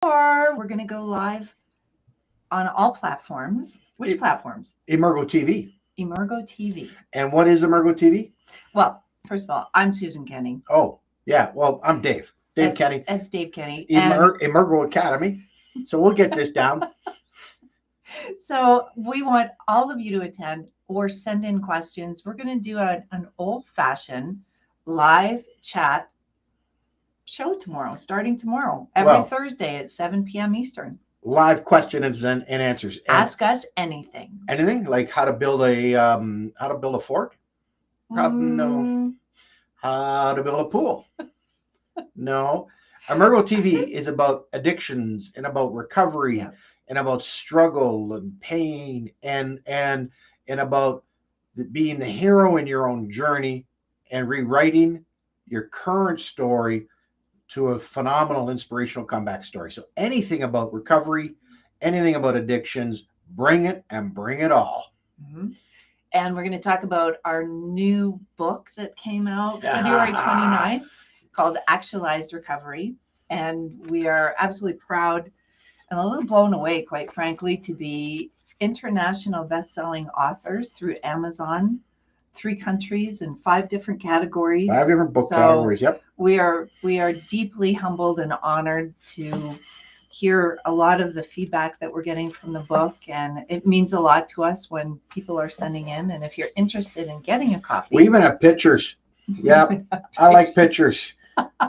Or we're going to go live on all platforms. Which platforms? Emergo TV. Emergo TV. And what is Emergo TV? Well, first of all, I'm Susan Kenny. Oh, yeah. Well, I'm Dave. Dave Kenny. That's Dave Kenny. Emergo Academy. So we'll get this down. So we want all of you to attend or send in questions. We're going to do an old-fashioned live chat show tomorrow, starting tomorrow, every Thursday at 7 p.m. Eastern. Live questions and answers. Ask us anything. Anything like how to build a fort? No. How to build a pool? No. Emergo TV is about addictions and about recovery and about struggle and pain and about being the hero in your own journey and rewriting your current story to a phenomenal inspirational comeback story. So anything about recovery, anything about addictions, bring it and bring it all. Mm-hmm. And we're going to talk about our new book that came out February 29th called Actualized Recovery. And we are absolutely proud and a little blown away, quite frankly, to be international best-selling authors through Amazon, 3 countries and 5 different categories. 5 different book categories, yep. We are deeply humbled and honored to hear a lot of the feedback that we're getting from the book, and it means a lot to us when people are sending in. And if you're interested in getting a copy, we even have pictures. Yep, I like pictures.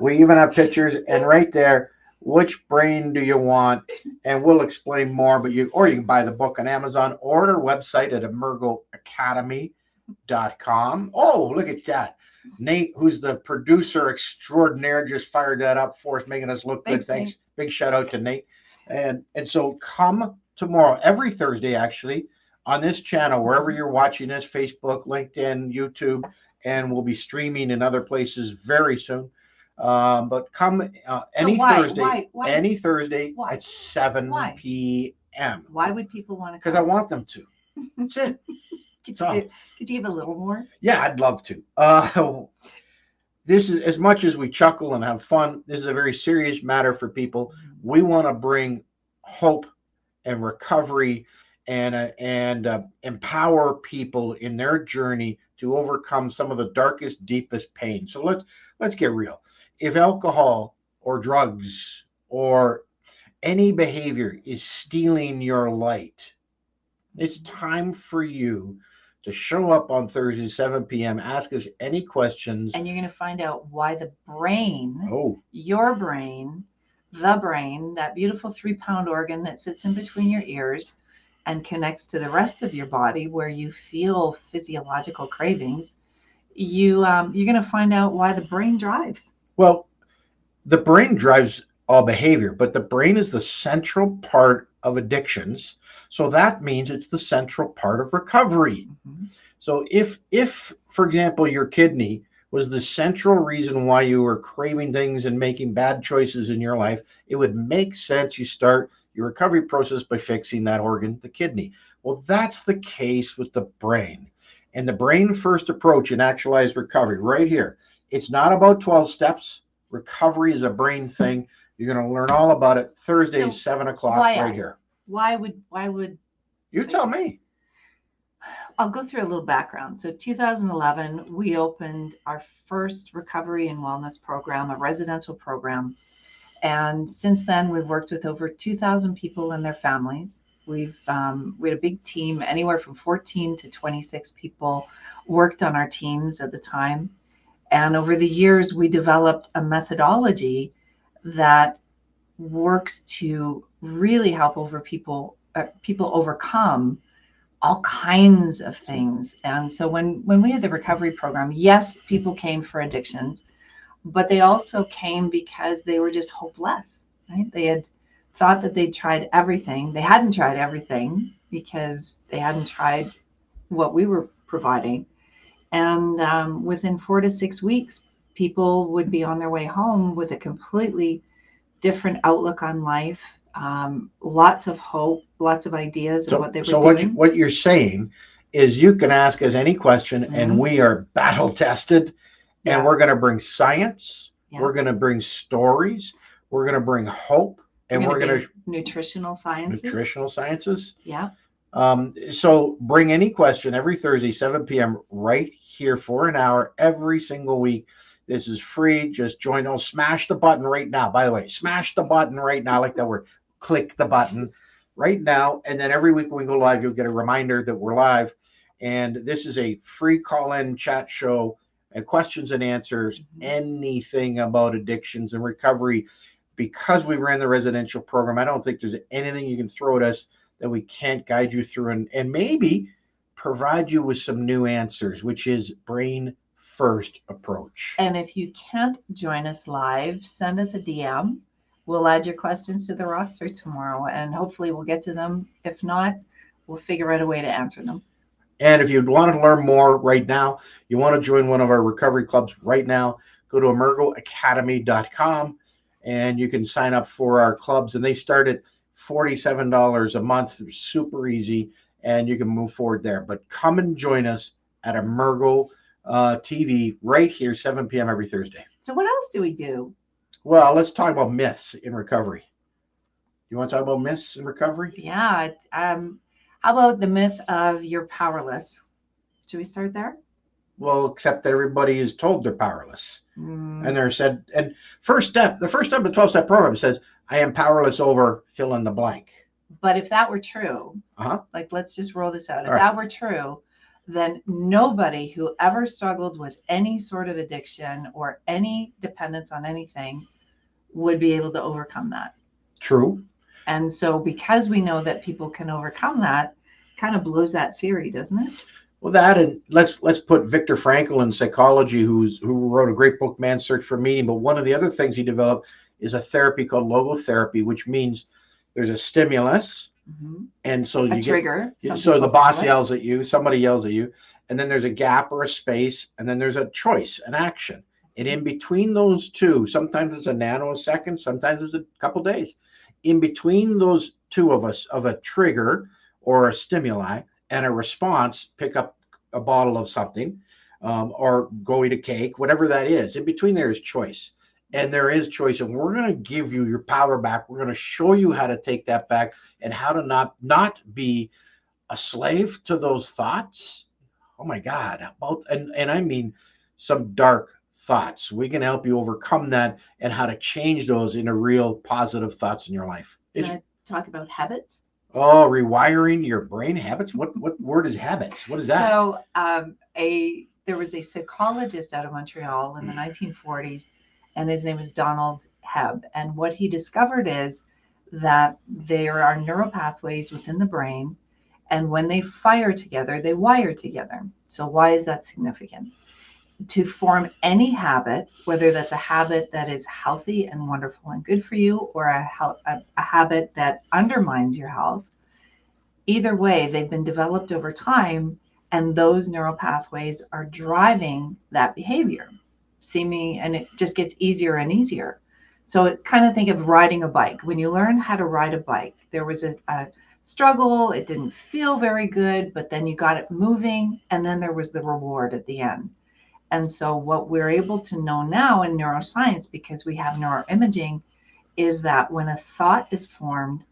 We even have pictures, and right there, which brain do you want? And we'll explain more. But you can buy the book on Amazon or at our website at emergoacademy.com. Oh, look at that. Nate, who's the producer extraordinaire, just fired that up for us, making us look good. Thanks. Big shout out to Nate. And so come tomorrow, every Thursday, actually, on this channel, wherever you're watching this, Facebook, LinkedIn, YouTube, and we'll be streaming in other places very soon. But come any Thursday at 7 p.m. Why would people want to come? Because I want them to. That's it. Could you give a little more? Yeah, I'd love to. This is, as much as we chuckle and have fun, this is a very serious matter for people. We want to bring hope and recovery and empower people in their journey to overcome some of the darkest, deepest pain. So let's get real. If alcohol or drugs or any behavior is stealing your light, it's time for you to show up on Thursday, 7 p.m. Ask us any questions. And you're going to find out why the brain, your brain, the brain, that beautiful 3-pound organ that sits in between your ears and connects to the rest of your body where you feel physiological cravings, you're going to find out why the brain drives. Well, the brain drives all behavior, but the brain is the central part of addictions. So that means it's the central part of recovery. Mm-hmm. So if, for example, your kidney was the central reason why you were craving things and making bad choices in your life, it would make sense you start your recovery process by fixing that organ, the kidney. Well, that's the case with the brain. And the brain first approach in actualized recovery right here. It's not about 12 steps. Recovery is a brain thing. You're going to learn all about it Thursday, 7 o'clock right here. Why would you tell me? I'll go through a little background. So 2011, we opened our first recovery and wellness program, a residential program. And since then, we've worked with over 2,000 people and their families. We had a big team, anywhere from 14 to 26 people worked on our teams at the time. And over the years, we developed a methodology that works to really help people overcome all kinds of things. And so when we had the recovery program, yes, people came for addictions, but they also came because they were just hopeless, right? They had thought that they'd tried everything. They hadn't tried everything because they hadn't tried what we were providing. And within 4 to 6 weeks, people would be on their way home with a completely different outlook on life, lots of hope, lots of ideas of what they were doing. So what you're saying is you can ask us any question, and we are battle tested, and we're going to bring science, we're going to bring stories, we're going to bring hope, and we're going to nutritional sciences. Nutritional sciences. Yeah. So bring any question every Thursday, 7 p.m. right here for an hour every single week. This is free. Just join. Oh, smash the button right now. By the way, smash the button right now. I like that word. Click the button right now. And then every week when we go live, you'll get a reminder that we're live. And this is a free call-in chat show and questions and answers, anything about addictions and recovery. Because we ran the residential program, I don't think there's anything you can throw at us that we can't guide you through and maybe provide you with some new answers, which is brain first approach. And if you can't join us live, send us a DM. We'll add your questions to the roster tomorrow, and hopefully we'll get to them. If not, we'll figure out a way to answer them. And if you want to learn more right now, you want to join one of our recovery clubs right now, go to emergoacademy.com and you can sign up for our clubs. And they start at $47 a month. They're super easy, and you can move forward there. But come and join us at Emergo TV right here, 7 p.m. every Thursday. So what else do we do? Well, let's talk about myths in recovery. You want to talk about myths in recovery? Yeah. How about the myth of you're powerless? Should we start there? Well, except that everybody is told they're powerless. And they're said, and the first step of the 12-step program says, I am powerless over fill in the blank. But if that were true, like let's just roll this out. If that were true, then nobody who ever struggled with any sort of addiction or any dependence on anything would be able to overcome that. True. And so because we know that people can overcome that, kind of blows that theory, doesn't it? Well, that, and let's put Viktor Frankl in psychology, who wrote a great book, Man's Search for Meaning. But one of the other things he developed is a therapy called logotherapy, which means there's a stimulus, and so you trigger. So the boss yells at you, somebody yells at you, and then there's a gap or a space, and then there's a choice, an action. And in between those two, sometimes it's a nanosecond, sometimes it's a couple days. In between those two of us, of a trigger or a stimuli and a response, pick up a bottle of something or go eat a cake, whatever that is. In between there is choice. And there is choice. And we're going to give you your power back. We're going to show you how to take that back and how to not be a slave to those thoughts. Oh my God. And I mean some dark thoughts. We can help you overcome that and how to change those into real positive thoughts in your life. Can I talk about habits? Oh, rewiring your brain habits. What word is habits? What is that? So there was a psychologist out of Montreal in the 1940s, and his name is Donald Hebb. And what he discovered is that there are neural pathways within the brain, and when they fire together, they wire together. So why is that significant? To form any habit, whether that's a habit that is healthy and wonderful and good for you, or a habit that undermines your health, either way, they've been developed over time, and those neural pathways are driving that behavior. And it just gets easier and easier. So kind of think of riding a bike. When you learn how to ride a bike, there was a struggle. It didn't feel very good, but then you got it moving, and then there was the reward at the end. And so what we're able to know now in neuroscience, because we have neuroimaging, is that when a thought is formed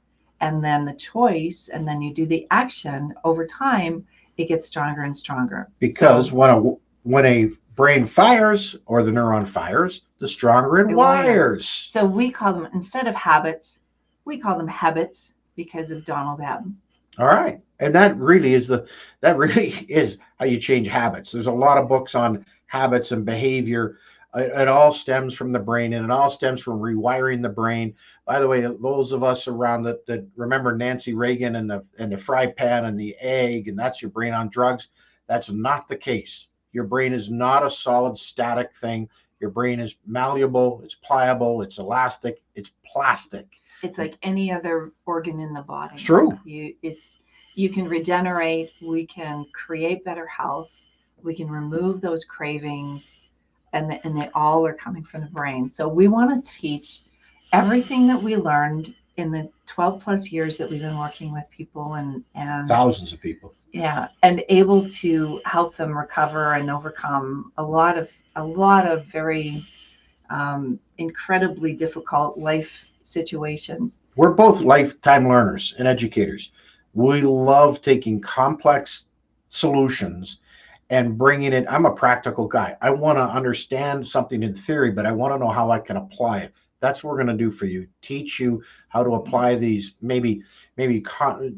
and then the choice and then you do the action, over time, it gets stronger and stronger. Because when a brain fires or the neuron fires, the stronger it wires. So we call them, instead of habits, we call them habits because of Donald Hebb. All right. And that really is how you change habits. There's a lot of books on habits and behavior. It all stems from the brain, and it all stems from rewiring the brain. By the way, those of us around that remember Nancy Reagan and the fry pan and the egg, and that's your brain on drugs. That's not the case. Your brain is not a solid, static thing. Your brain is malleable, it's pliable, it's elastic, it's plastic. It's like any other organ in the body. It's true. You can regenerate, we can create better health, we can remove those cravings, and they all are coming from the brain. So we want to teach everything that we learned in the 12 plus years that we've been working with people and thousands of people. Yeah, and able to help them recover and overcome a lot of very incredibly difficult life situations. We're both lifetime learners and educators. We love taking complex solutions and bringing it. I'm a practical guy. I want to understand something in theory, but I want to know how I can apply it. That's what we're going to do for you. Teach you how to apply these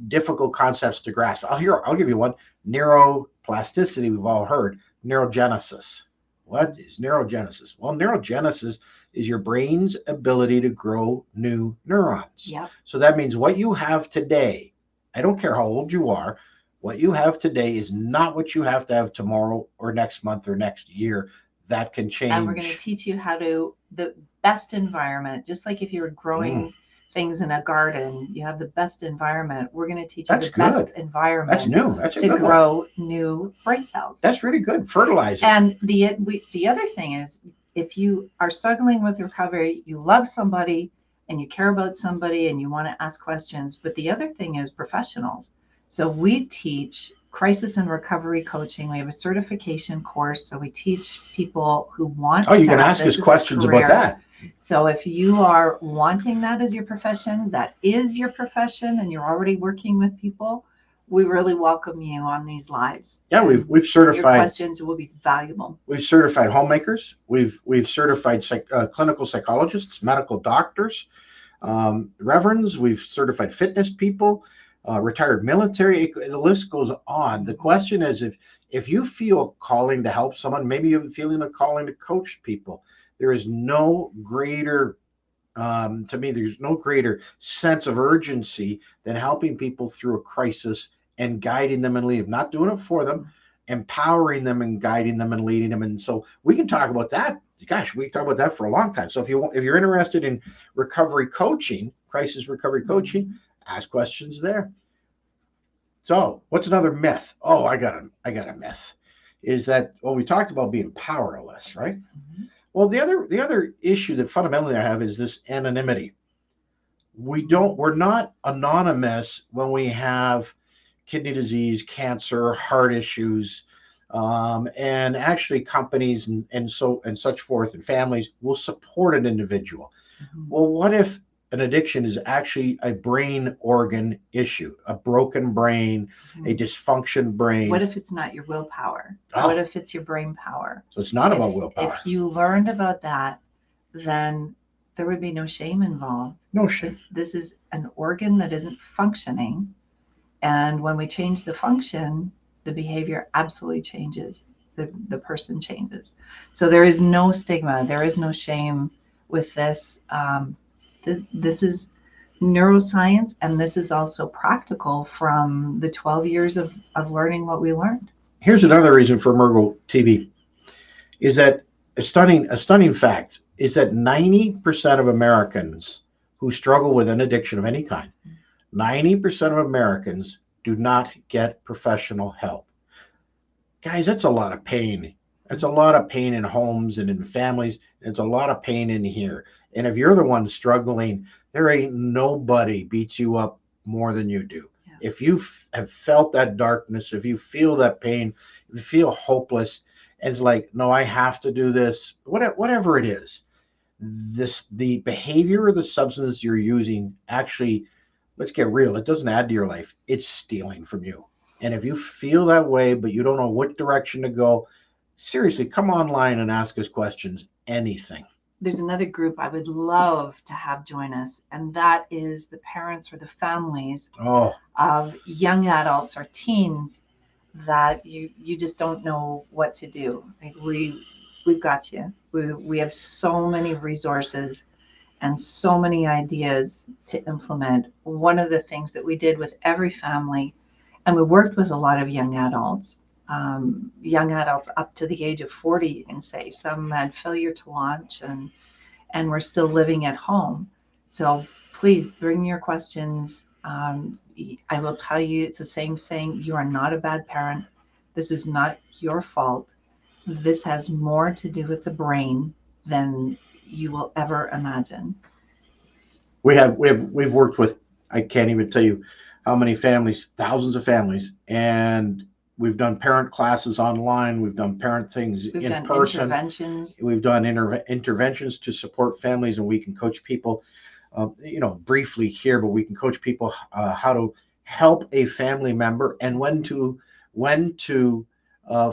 difficult concepts to grasp. I'll give you one. Neuroplasticity, we've all heard. Neurogenesis. What is neurogenesis? Well, neurogenesis is your brain's ability to grow new neurons. Yep. So that means what you have today, I don't care how old you are, what you have today is not what you have to have tomorrow or next month or next year. That can change. And we're going to teach you how to, the best environment, just like if you were growing things in a garden, you have the best environment. We're going to teach you the best environment. That's new. That's a to good grow new brain cells. That's really good. Fertilizing. And the other thing is, if you are struggling with recovery, you love somebody and you care about somebody and you want to ask questions. But the other thing is professionals. So we teach crisis and recovery coaching. We have a certification course. So we teach people who want you can ask us questions about that. So if you are wanting that as your profession, that is your profession, and you're already working with people, we really welcome you on these lives. Yeah, we've certified. Your questions will be valuable. We've certified homemakers. We've certified clinical psychologists, medical doctors, reverends. We've certified fitness people, retired military. The list goes on. The question is, if you feel calling to help someone, maybe you're feeling a calling to coach people. There is no greater, to me, there's no greater sense of urgency than helping people through a crisis and guiding them and leading them, not doing it for them, empowering them and guiding them and leading them. And so we can talk about that. Gosh, we can talk about that for a long time. So if you're interested in recovery coaching, crisis recovery coaching, ask questions there. So what's another myth? Oh, I got a myth. Is that, well, we talked about being powerless, right? Mm-hmm. Well, the other issue that fundamentally I have is this anonymity. We're not anonymous when we have kidney disease, cancer, heart issues, and actually companies and such forth and families will support an individual. Mm-hmm. Well, what if an addiction is actually a brain organ issue, a broken brain, a dysfunction brain? What if it's not your willpower? What if it's your brain power? So it's not about willpower. If you learned about that, then there would be no shame involved. No shame. This is an organ that isn't functioning. And when we change the function, the behavior absolutely changes. The person changes. So there is no stigma. There is no shame with this. This is neuroscience, and this is also practical from the 12 years of learning what we learned. Here's another reason for Emergo TV, is that a stunning fact is that 90% of Americans who struggle with an addiction of any kind, 90% of Americans do not get professional help. Guys, that's a lot of pain. That's a lot of pain in homes and in families. It's a lot of pain in here. And if you're the one struggling, there ain't nobody beats you up more than you do. Yeah. If you have felt that darkness, if you feel that pain, if you feel hopeless, and it's like, no, I have to do this, whatever it is, the behavior or the substance you're using, actually, let's get real, it doesn't add to your life. It's stealing from you. And if you feel that way, but you don't know what direction to go, seriously, come online and ask us questions, anything. There's another group I would love to have join us, and that is the parents or the families of young adults or teens that you just don't know what to do. Like we've got you. We have so many resources and so many ideas to implement. One of the things that we did with every family, and we worked with a lot of young adults up to the age of 40, you can say. Some had failure to launch and we're still living at home. So please bring your questions. I will tell you, it's the same thing. You are not a bad parent. This is not your fault. This has more to do with the brain than you will ever imagine. We've worked with, I can't even tell you how many families, thousands of families, and we've done parent classes online. We've done parent things in person. Interventions. We've done interventions to support families, and we can coach people. briefly here, but we can coach people how to help a family member and when to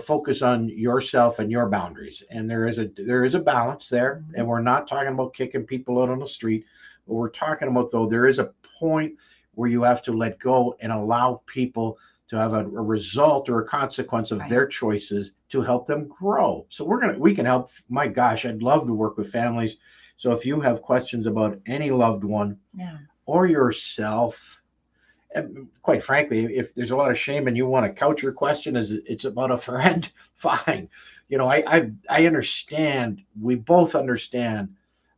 focus on yourself and your boundaries. And there is a balance there, and we're not talking about kicking people out on the street. What we're talking about, though, there is a point where you have to let go and allow people to have a result or a consequence of their choices to help them grow. So we can help. My gosh, I'd love to work with families. So if you have questions about any loved one or yourself, and quite frankly, if there's a lot of shame and you want to couch your question as it's about a friend, fine. I understand. We both understand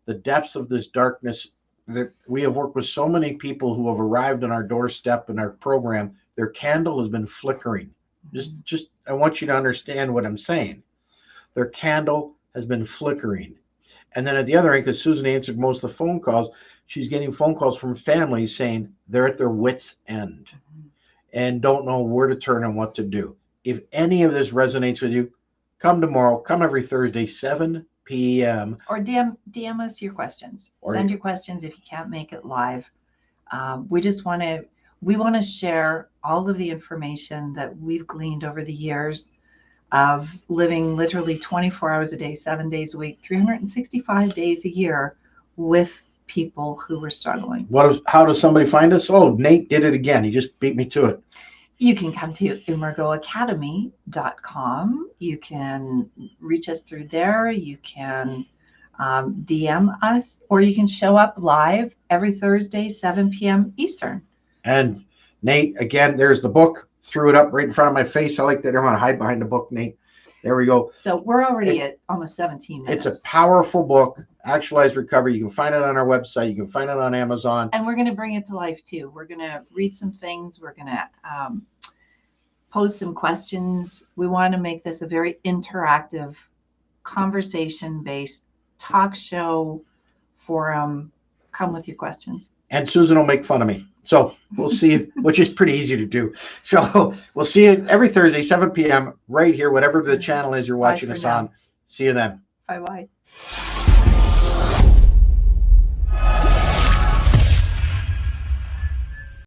the depths of this darkness. That we have worked with so many people who have arrived on our doorstep in our program. Their candle has been flickering. Just I want you to understand what I'm saying. Their candle has been flickering. And then at the other end, because Susan answered most of the phone calls, she's getting phone calls from families saying they're at their wits' end and don't know where to turn and what to do. If any of this resonates with you, come tomorrow. Come every Thursday, 7 p.m. Or DM us your questions. Send your questions if you can't make it live. We want to share all of the information that we've gleaned over the years of living literally 24 hours a day, 7 days a week, 365 days a year with people who were struggling. How does somebody find us? Oh, Nate did it again. He just beat me to it. You can come to emergoacademy.com. You can reach us through there. You can DM us, or you can show up live every Thursday, 7 p.m. Eastern. And Nate, again, there's the book. Threw it up right in front of my face. I like that. I don't want to hide behind the book, Nate. There we go. So we're already at almost 17 minutes. It's a powerful book, Actualized Recovery. You can find it on our website. You can find it on Amazon. And we're going to bring it to life too. We're going to read some things. We're going to pose some questions. We want to make this a very interactive, conversation-based talk show forum. Come with your questions. And Susan will make fun of me. So we'll see you, which is pretty easy to do. So we'll see you every Thursday, 7 p.m. right here, whatever the channel is you're watching us on. See you then. Bye-bye.